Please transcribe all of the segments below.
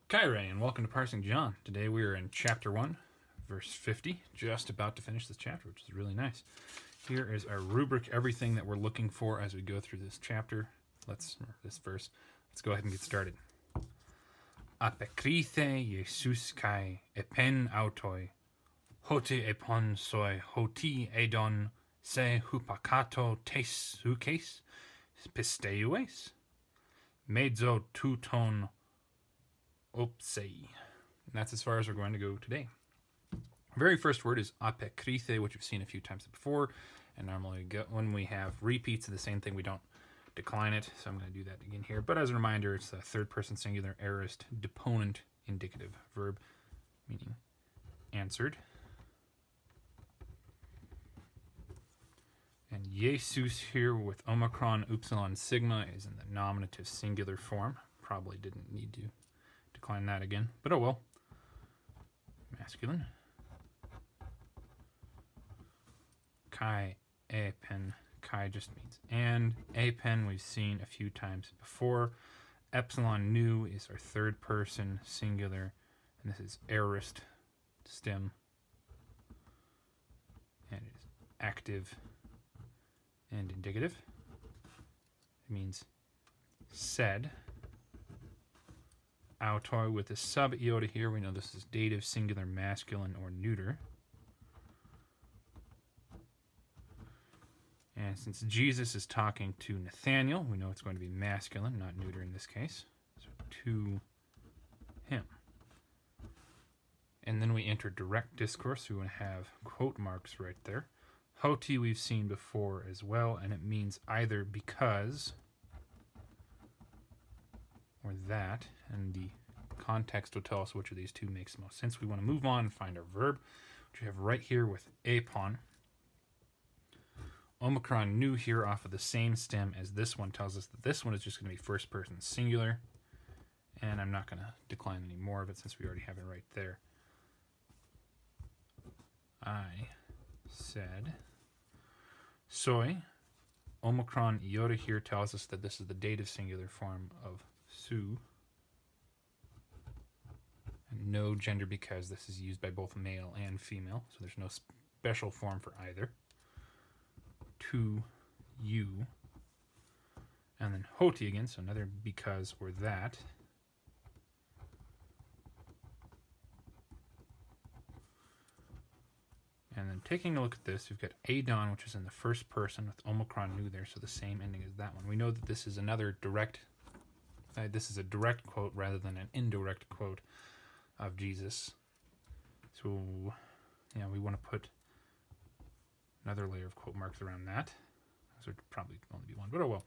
Koine, and welcome to Parsing John. Today we are in chapter 1, verse 50, just about to finish this chapter, which is really nice. Here is our rubric, everything that we're looking for as we go through this chapter. This verse. Let's go ahead and get started. Apekrithe Jesus kai epen autoi, hoti epon soi hoti edon se hupakato tes hukes pisteues, mezzo tuton opsei. And that's as far as we're going to go today. Very first word is apekrithe, which we've seen a few times before. And normally when we have repeats of the same thing, we don't decline it. So I'm going to do that again here. But as a reminder, it's a third person singular aorist deponent indicative verb, meaning answered. And Jesus here with omicron upsilon sigma is in the nominative singular form. Probably didn't need to decline that again, but oh well. Masculine. Kai epen. Kai just means and. Epen we've seen a few times before. Epsilon nu is our third person singular, and this is aorist stem, and it is active and indicative. It means said. Autoi with the sub iota here, we know this is dative, singular, masculine, or neuter. And since Jesus is talking to Nathaniel, we know it's going to be masculine, not neuter in this case. So to him. And then we enter direct discourse. We want to have quote marks right there. Hoti we've seen before as well, and it means either because or that, and the context will tell us which of these two makes the most sense. We want to move on and find our verb, which we have right here with apon. Omicron nu here off of the same stem as this one tells us that this one is just going to be first person singular, and I'm not going to decline any more of it since we already have it right there. I said soy. Omicron iota here tells us that this is the dative singular form of su. And no gender because this is used by both male and female, so there's no special form for either. To you. And then hoti again, so another because or that. And then taking a look at this, we've got adon, which is in the first person with omicron nu there, so the same ending as that one. We know that this is another direct, this is a direct quote rather than an indirect quote of Jesus. So, yeah, we want to put another layer of quote marks around that. So it'd probably only be one, but oh well.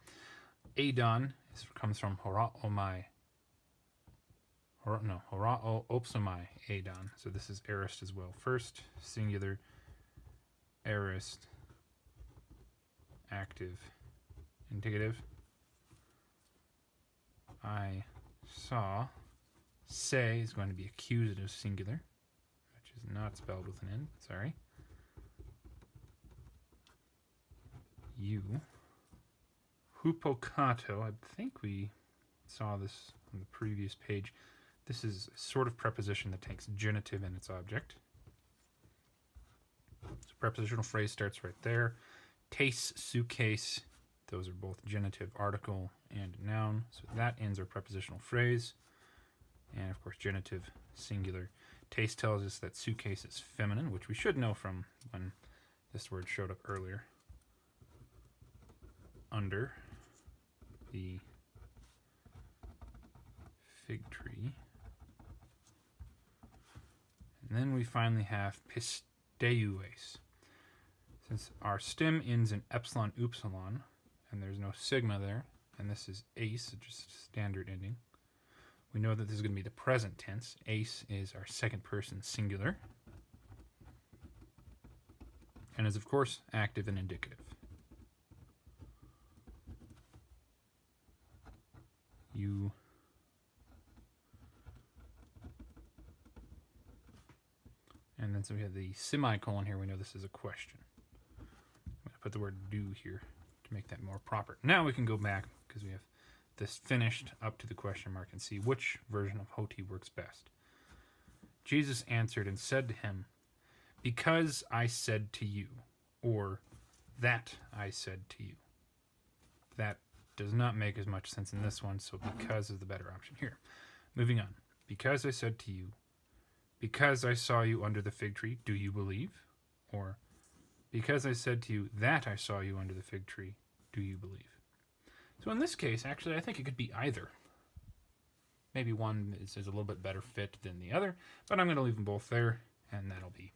Adon comes from hora'omai. Hora'o opsomai adon. So this is aorist as well. First, singular, aorist, active, indicative. I saw. Say is going to be accusative singular, which is not spelled with an N. Sorry. You. Hupokato. I think we saw this on the previous page. This is a sort of preposition that takes genitive in its object. So prepositional phrase starts right there. Tes, sucase, those are both genitive, article, and noun. So that ends our prepositional phrase. And of course, genitive, singular. Tes tells us that sucase is feminine, which we should know from when this word showed up earlier. Under the fig tree. And then we finally have pisteues. Since our stem ends in epsilon upsilon, and there's no sigma there, and this is ace, just standard ending, we know that this is going to be the present tense. Ace is our second person singular, and is of course active and indicative. You. And then so we have the semicolon here. We know this is a question. I'm going to put the word do here to make that more proper. Now we can go back because we have this finished up to the question mark and see which version of hoti works best. Jesus answered and said to him, because I said to you, or that I said to you. That does not make as much sense in this one, so because is the better option here. Moving on. Because I said to you, because I saw you under the fig tree, do you believe? Or, because I said to you that I saw you under the fig tree, do you believe? So in this case, actually, I think it could be either. Maybe one is a little bit better fit than the other, but I'm going to leave them both there, and that'll be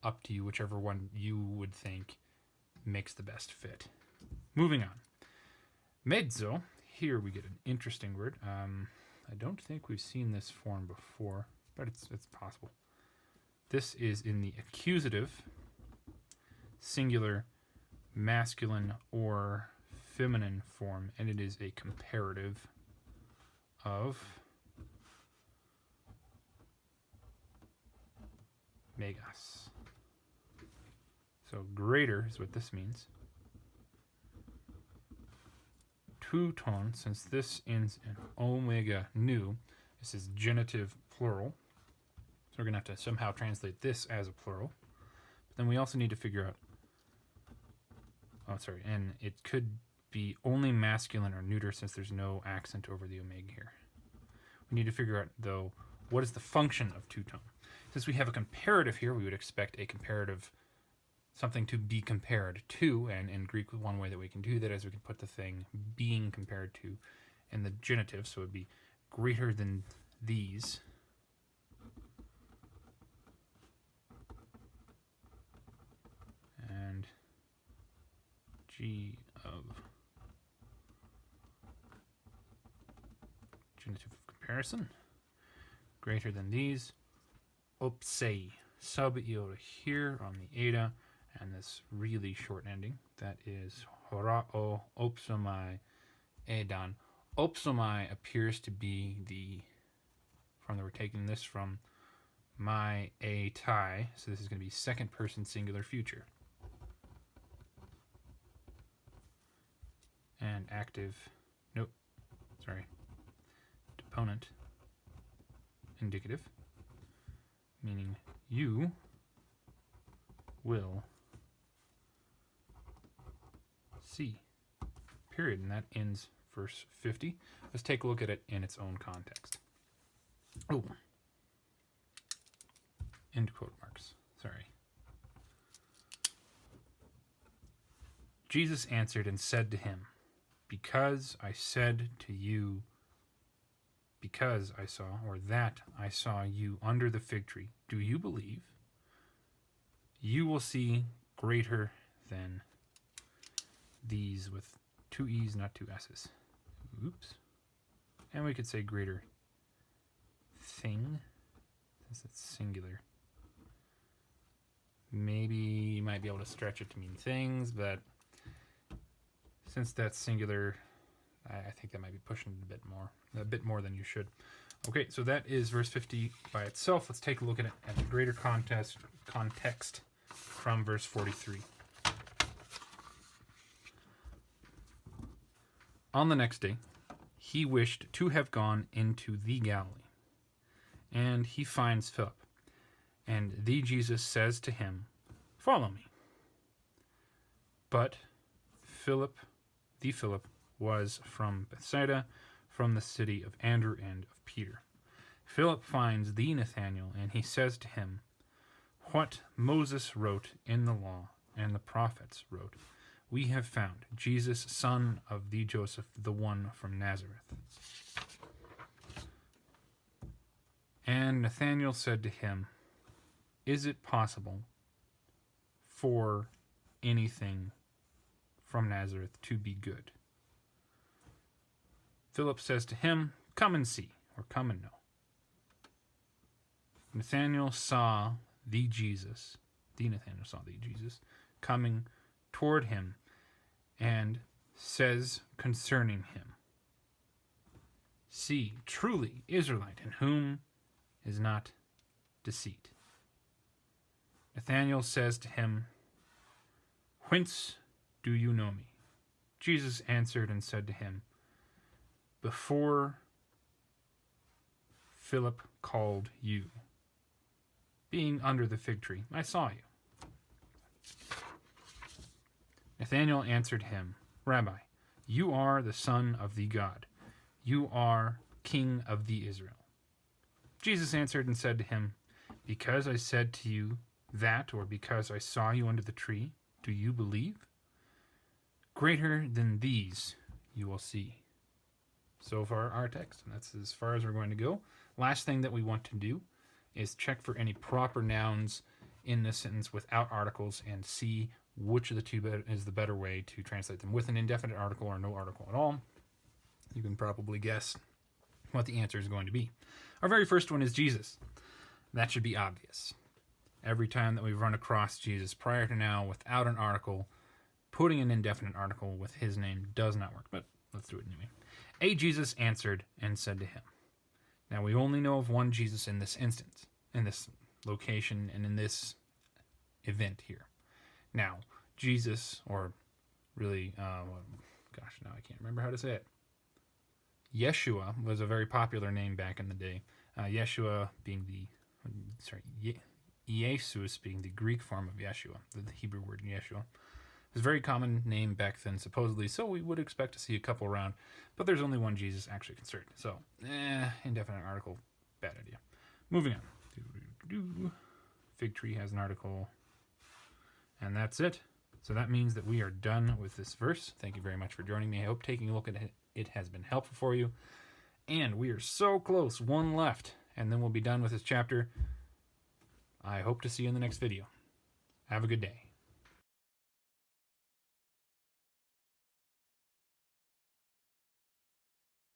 up to you, whichever one you would think makes the best fit. Moving on. Mezzo, here we get an interesting word. I don't think we've seen this form before, but it's possible. This is in the accusative, singular, masculine, or feminine form, and it is a comparative of megas. So greater is what this means. Two tone, since this ends in omega nu, this is genitive plural. So we're going to have to somehow translate this as a plural. But then we also need to figure out, and it could be only masculine or neuter since there's no accent over the omega here. We need to figure out, though, what is the function of two-tone? Since we have a comparative here, we would expect a comparative, something to be compared to, and in Greek, one way that we can do that is we can put the thing being compared to in the genitive, so it would be greater than these. And G of genitive of comparison, greater than these. Opsei, sub iota here on the eta, and this really short ending, that is horao opsomai edan. Opsomai appears to be we're taking this from my a tai, so this is going to be second person singular future. And active, deponent, indicative, meaning you will see, period. And that ends verse 50. Let's take a look at it in its own context. Oh, end quote marks, sorry. Jesus answered and said to him, because I said to you, because I saw, or that I saw you under the fig tree, do you believe? You will see greater than these, with two E's, not two S's. Oops. And we could say greater thing, since it's singular. Maybe you might be able to stretch it to mean things, but since that's singular, I think that might be pushing it a bit more than you should. Okay, so that is verse 50 by itself. Let's take a look at it at the greater context from verse 43. On the next day, he wished to have gone into the Galilee, and he finds Philip. And the Jesus says to him, follow me. But Philip was from Bethsaida, from the city of Andrew and of Peter. Philip finds the Nathanael, and he says to him, what Moses wrote in the law and the prophets wrote, we have found Jesus, son of the Joseph, the one from Nazareth. And Nathanael said to him, is it possible for anything from Nazareth to be good? Philip says to him, come and see, or come and know. Nathanael saw the Jesus, coming toward him, and says concerning him, see, truly Israelite, in whom is not deceit. Nathanael says to him, whence do you know me? Jesus answered and said to him, before Philip called you, being under the fig tree, I saw you. Nathanael answered him, Rabbi, you are the Son of the God. You are King of the Israel. Jesus answered and said to him, because I said to you that, or because I saw you under the tree, do you believe? Greater than these you will see. So far our text, and that's as far as we're going to go. Last thing that we want to do is check for any proper nouns in this sentence without articles and see which of the two is the better way to translate them, with an indefinite article or no article at all. You can probably guess what the answer is going to be. Our very first one is Jesus. That should be obvious. Every time that we've run across Jesus prior to now without an article, putting an indefinite article with his name does not work, but let's do it anyway. A Jesus answered and said to him. Now we only know of one Jesus in this instance, in this location, and in this event here. Now, Jesus, or really, now I can't remember how to say it. Yeshua was a very popular name back in the day. Yeshua being Jesus being the Greek form of Yeshua, the Hebrew word Yeshua. It was a very common name back then, supposedly, so we would expect to see a couple around, but there's only one Jesus actually concerned. So, indefinite article, bad idea. Moving on. Fig tree has an article, and that's it. So that means that we are done with this verse. Thank you very much for joining me. I hope taking a look at it has been helpful for you. And we are so close, one left, and then we'll be done with this chapter. I hope to see you in the next video. Have a good day.